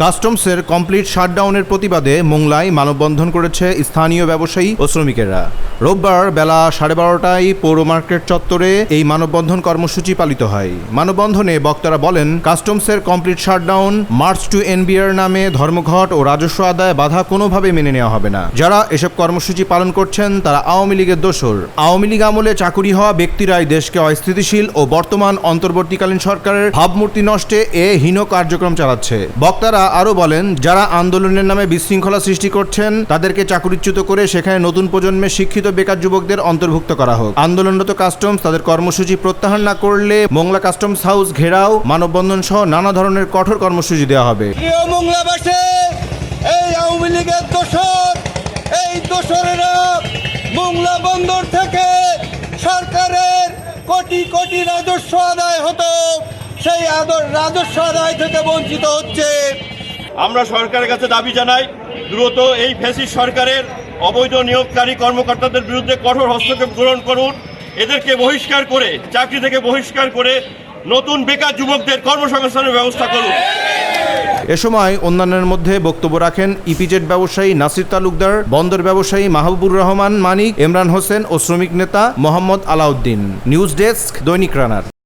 কাস্টমসের complete শাটডাউনের প্রতিবাদে মোংলায় মানববন্ধন করেছে স্থানীয় ব্যবসায়ী ও শ্রমিকেরা। রোববার বেলা 12:30টায় পৌর মার্কেট চত্বরে এই মানববন্ধন কর্মসূচি পালিত হয়। মানববন্ধনে বক্তারা বলেন, কাস্টমসের complete shutdown, march to NBR নামে ধর্মঘট ও রাজস্ব আদায় বাধা কোনোভাবে মেনে নেওয়া হবে না। যারা এসব কর্মসূচি পালন করছেন তারা আওয়ামী লীগের দোসর। আওয়ামী লীগ আমলে চাকুরি হওয়া ব্যক্তিরাই দেশকে অস্থিতিশীল ও বর্তমান অন্তর্বর্তীকালীন সরকারের ভাবমূর্তি নষ্টে এ হীন কার্যক্রম চালাচ্ছে। বক্তারা আরো বলেন, যারা আন্দোলনের নামে বিশৃঙ্খলা সৃষ্টি করছেন তাদেরকে চাকরিচ্যুত করে সেখানে নতুন প্রজন্মের শিক্ষিত বেকার যুবকদের অন্তর্ভুক্ত করা হোক। আন্দোলনরত কাস্টমস তাদের কর্মসূচি প্রত্যাহার না করলে মোংলা কাস্টমস হাউস ঘেরাও, মানববন্ধন সহ নানা ধরনের কঠোর কর্মসূচি দেওয়া হবে। এই আওয়ামী লীগের দোসর, এই দোসরেরা মোংলা বন্দর থেকে সরকারের কোটি কোটি রাজস্ব আদায় হতো, সেই রাজস্ব আদায় থেকে বঞ্চিত হচ্ছে। আমরা সরকারের কাছে দাবি জানাই, দ্রুত এই ফ্যাসিস্ট সরকারের অবৈধ নিয়োগকারী কর্মকর্তাদের বিরুদ্ধে কঠোর হস্তক্ষেপ গ্রহণ করুন। এদেরকে বহিষ্কার করে, চাকরি থেকে বহিষ্কার করে নতুন বেকার যুবকদের কর্মসংস্থানের ব্যবস্থা করুন। এ সময় অন্যান্যের মধ্যে বক্তব্য রাখেন ইপিজেড ব্যবসায়ী নাসির তালুকদার, বন্দর ব্যবসায়ী মাহবুবুর রহমান মানিক, ইমরান হোসেন ও শ্রমিক নেতা মোহাম্মদ আলাউদ্দিন। নিউজ ডেস্ক, দৈনিক রানার।